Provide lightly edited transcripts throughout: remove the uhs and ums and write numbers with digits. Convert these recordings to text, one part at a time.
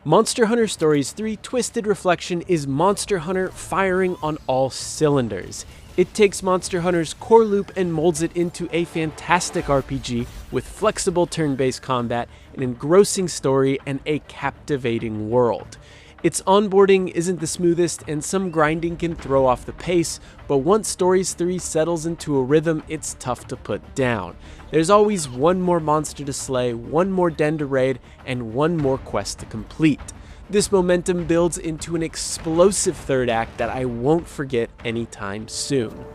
Monster Hunter Stories 3 Twisted Reflection is Monster Hunter firing on all cylinders. It takes Monster Hunter's core loop and molds it into a fantastic RPG with flexible turn-based combat, an engrossing story, and a captivating world. Its onboarding isn't the smoothest, and some grinding can throw off the pace, but once Stories 3 settles into a rhythm, it's tough to put down. There's always one more monster to slay, one more den to raid, and one more quest to complete. This momentum builds into an explosive third act that I won't forget anytime soon.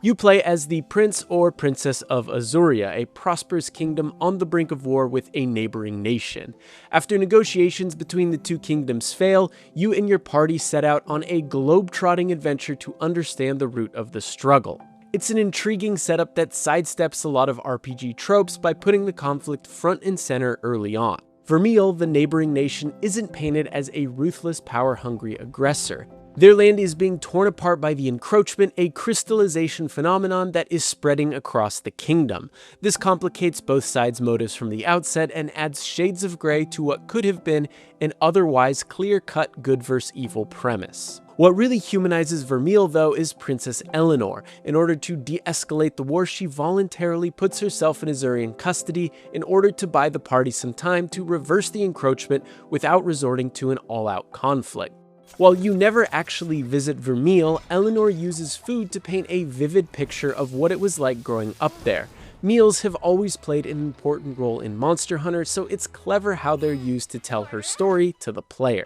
You play as the Prince or Princess of Azuria, a prosperous kingdom on the brink of war with a neighboring nation. After negotiations between the two kingdoms fail, you and your party set out on a globe-trotting adventure to understand the root of the struggle. It's an intriguing setup that sidesteps a lot of RPG tropes by putting the conflict front and center early on. Vermeil, the neighboring nation, isn't painted as a ruthless, power-hungry aggressor. Their land is being torn apart by the encroachment, a crystallization phenomenon that is spreading across the kingdom. This complicates both sides' motives from the outset and adds shades of gray to what could have been an otherwise clear-cut good versus evil premise. What really humanizes Vermeil, though, is Princess Eleanor. In order to de-escalate the war, she voluntarily puts herself in Azurian custody in order to buy the party some time to reverse the encroachment without resorting to an all-out conflict. While you never actually visit Vermeil, Eleanor uses food to paint a vivid picture of what it was like growing up there. Meals have always played an important role in Monster Hunter, so it's clever how they're used to tell her story to the player.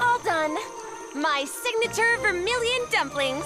All done. My signature vermilion dumplings.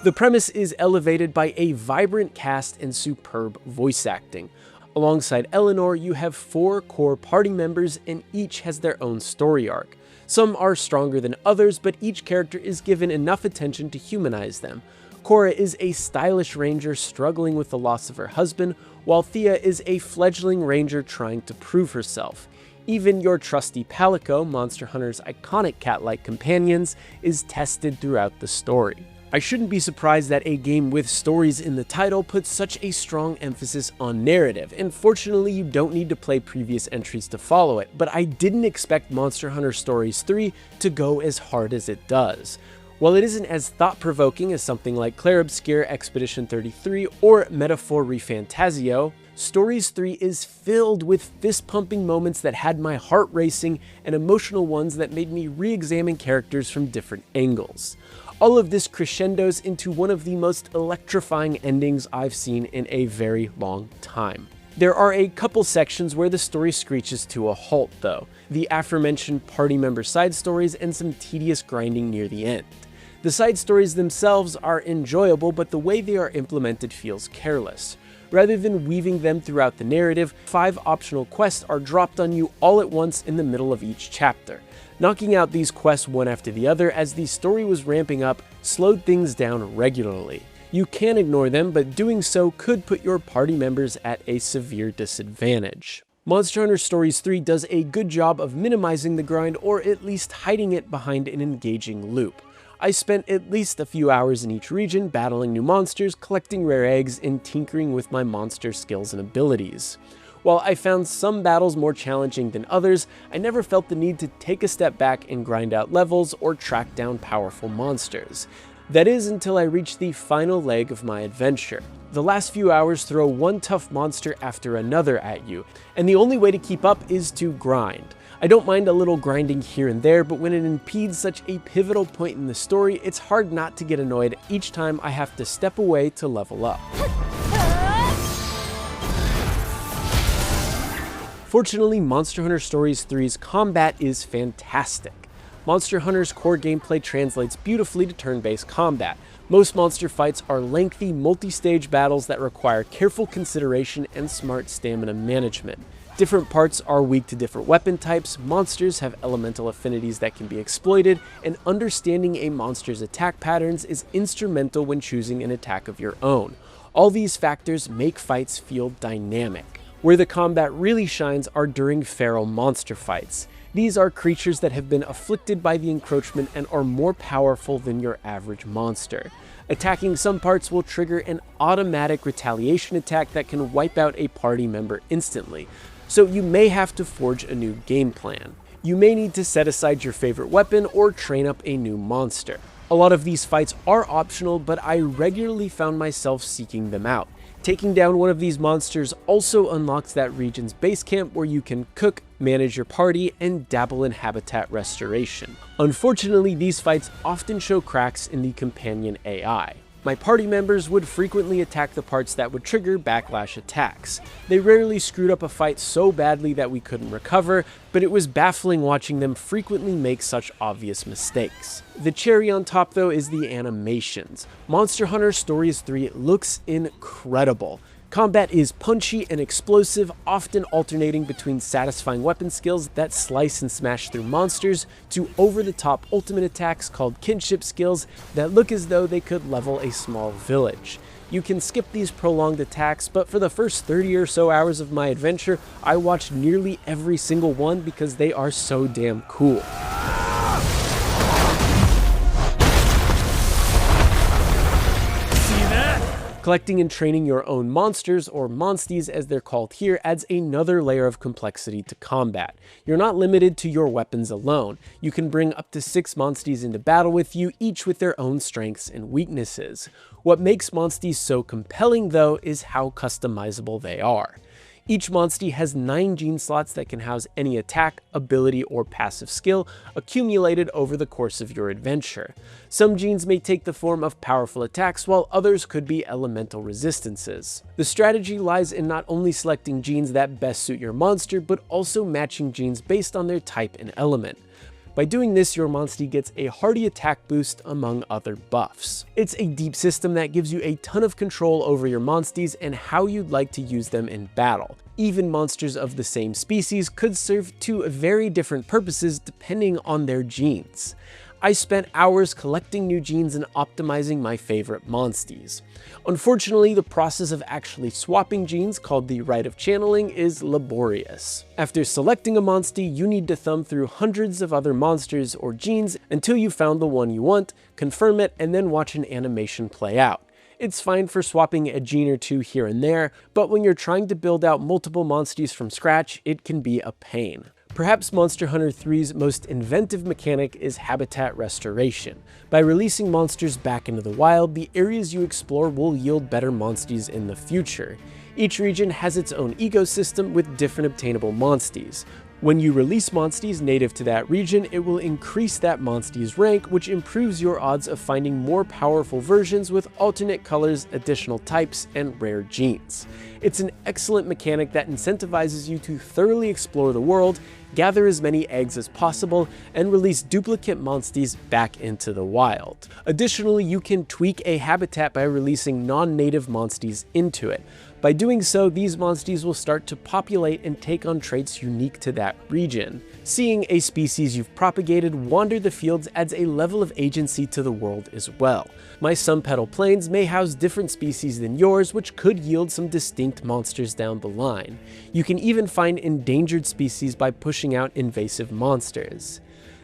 The premise is elevated by a vibrant cast and superb voice acting. Alongside Eleanor, you have 4 core party members, and each has their own story arc. Some are stronger than others, but each character is given enough attention to humanize them. Cora is a stylish ranger struggling with the loss of her husband, while Thea is a fledgling ranger trying to prove herself. Even your trusty Palico, Monster Hunter's iconic cat-like companions, is tested throughout the story. I shouldn't be surprised that a game with stories in the title puts such a strong emphasis on narrative, and fortunately you don't need to play previous entries to follow it, but I didn't expect Monster Hunter Stories 3 to go as hard as it does. While it isn't as thought-provoking as something like Clair Obscur Expedition 33 or Metaphor ReFantazio, Stories 3 is filled with fist-pumping moments that had my heart racing and emotional ones that made me re-examine characters from different angles. All of this crescendos into one of the most electrifying endings I've seen in a very long time. There are a couple sections where the story screeches to a halt though, the aforementioned party member side stories and some tedious grinding near the end. The side stories themselves are enjoyable, but the way they are implemented feels careless. Rather than weaving them throughout the narrative, 5 optional quests are dropped on you all at once in the middle of each chapter. Knocking out these quests one after the other as the story was ramping up slowed things down regularly. You can ignore them, but doing so could put your party members at a severe disadvantage. Monster Hunter Stories 3 does a good job of minimizing the grind, or at least hiding it behind an engaging loop. I spent at least a few hours in each region battling new monsters, collecting rare eggs, and tinkering with my monster skills and abilities. While I found some battles more challenging than others, I never felt the need to take a step back and grind out levels or track down powerful monsters. That is until I reached the final leg of my adventure. The last few hours throw one tough monster after another at you, and the only way to keep up is to grind. I don't mind a little grinding here and there, but when it impedes such a pivotal point in the story, it's hard not to get annoyed each time I have to step away to level up. Fortunately, Monster Hunter Stories 3's combat is fantastic. Monster Hunter's core gameplay translates beautifully to turn-based combat. Most monster fights are lengthy, multi-stage battles that require careful consideration and smart stamina management. Different parts are weak to different weapon types, monsters have elemental affinities that can be exploited, and understanding a monster's attack patterns is instrumental when choosing an attack of your own. All these factors make fights feel dynamic. Where the combat really shines are during feral monster fights. These are creatures that have been afflicted by the encroachment and are more powerful than your average monster. Attacking some parts will trigger an automatic retaliation attack that can wipe out a party member instantly, so you may have to forge a new game plan. You may need to set aside your favorite weapon or train up a new monster. A lot of these fights are optional, but I regularly found myself seeking them out. Taking down one of these monsters also unlocks that region's base camp where you can cook, manage your party, and dabble in habitat restoration. Unfortunately, these fights often show cracks in the companion AI. My party members would frequently attack the parts that would trigger backlash attacks. They rarely screwed up a fight so badly that we couldn't recover, but it was baffling watching them frequently make such obvious mistakes. The cherry on top though is the animations. Monster Hunter Stories 3 looks incredible. Combat is punchy and explosive, often alternating between satisfying weapon skills that slice and smash through monsters to over-the-top ultimate attacks called kinship skills that look as though they could level a small village. You can skip these prolonged attacks, but for the first 30 or so hours of my adventure, I watched nearly every single one because they are so damn cool. Collecting and training your own monsters, or monsties as they're called here, adds another layer of complexity to combat. You're not limited to your weapons alone. You can bring up to 6 monsties into battle with you, each with their own strengths and weaknesses. What makes monsties so compelling though is how customizable they are. Each monstie has 9 gene slots that can house any attack, ability, or passive skill accumulated over the course of your adventure. Some genes may take the form of powerful attacks, while others could be elemental resistances. The strategy lies in not only selecting genes that best suit your monster, but also matching genes based on their type and element. By doing this, your monstie gets a hearty attack boost among other buffs. It's a deep system that gives you a ton of control over your monsties and how you'd like to use them in battle. Even monsters of the same species could serve 2 very different purposes depending on their genes. I spent hours collecting new genes and optimizing my favorite monsties. Unfortunately, the process of actually swapping genes, called the rite of channeling, is laborious. After selecting a monstie, you need to thumb through hundreds of other monsters or genes until you found the one you want, confirm it, and then watch an animation play out. It's fine for swapping a gene or 2 here and there, but when you're trying to build out multiple monsties from scratch, it can be a pain. Perhaps Monster Hunter 3's most inventive mechanic is habitat restoration. By releasing monsters back into the wild, the areas you explore will yield better monsties in the future. Each region has its own ecosystem with different obtainable monsties. When you release monsties native to that region, it will increase that monstie's rank, which improves your odds of finding more powerful versions with alternate colors, additional types, and rare genes. It's an excellent mechanic that incentivizes you to thoroughly explore the world, gather as many eggs as possible, and release duplicate monsties back into the wild. Additionally, you can tweak a habitat by releasing non-native monsties into it. By doing so, these monsties will start to populate and take on traits unique to that region. Seeing a species you've propagated wander the fields adds a level of agency to the world as well. My Sunpetal Plains may house different species than yours, which could yield some distinct monsters down the line. You can even find endangered species by pushing out invasive monsters.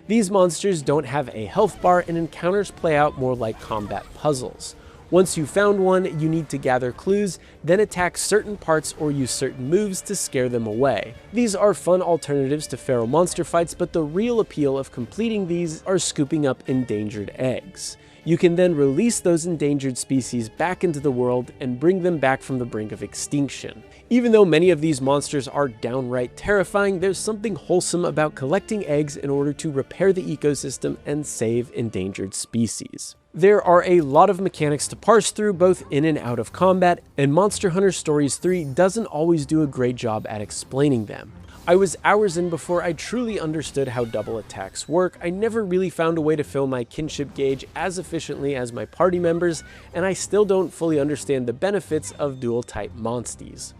These monsters don't have a health bar, and encounters play out more like combat puzzles. Once you've found one, you need to gather clues, then attack certain parts or use certain moves to scare them away. These are fun alternatives to feral monster fights, but the real appeal of completing these are scooping up endangered eggs. You can then release those endangered species back into the world and bring them back from the brink of extinction. Even though many of these monsters are downright terrifying, there's something wholesome about collecting eggs in order to repair the ecosystem and save endangered species. There are a lot of mechanics to parse through both in and out of combat, and Monster Hunter Stories 3 doesn't always do a great job at explaining them. I was hours in before I truly understood how double attacks work. I never really found a way to fill my kinship gauge as efficiently as my party members, and I still don't fully understand the benefits of dual-type monsties.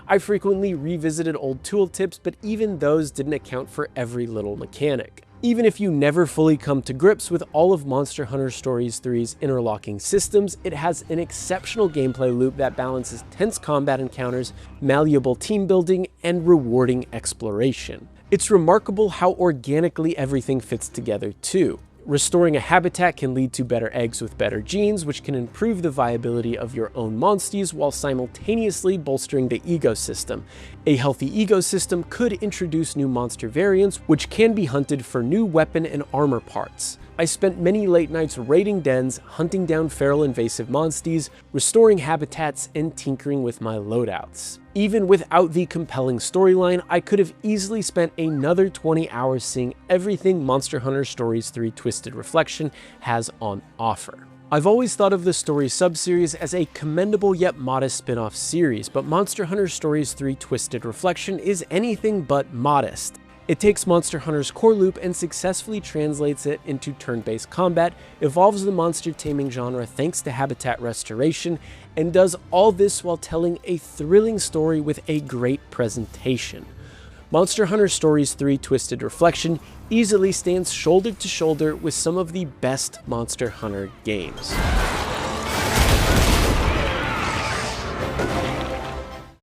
I frequently revisited old tooltips, but even those didn't account for every little mechanic. Even if you never fully come to grips with all of Monster Hunter Stories 3's interlocking systems, it has an exceptional gameplay loop that balances tense combat encounters, malleable team building, and rewarding exploration. It's remarkable how organically everything fits together too. Restoring a habitat can lead to better eggs with better genes, which can improve the viability of your own monsties while simultaneously bolstering the ecosystem. A healthy ecosystem could introduce new monster variants, which can be hunted for new weapon and armor parts. I spent many late nights raiding dens, hunting down feral invasive monsties, restoring habitats, and tinkering with my loadouts. Even without the compelling storyline, I could have easily spent another 20 hours seeing everything Monster Hunter Stories 3 Twisted Reflection has on offer. I've always thought of the Stories subseries as a commendable yet modest spin-off series, but Monster Hunter Stories 3 Twisted Reflection is anything but modest. It takes Monster Hunter's core loop and successfully translates it into turn-based combat, evolves the monster taming genre thanks to habitat restoration, and does all this while telling a thrilling story with a great presentation. Monster Hunter Stories 3 Twisted Reflection easily stands shoulder to shoulder with some of the best Monster Hunter games.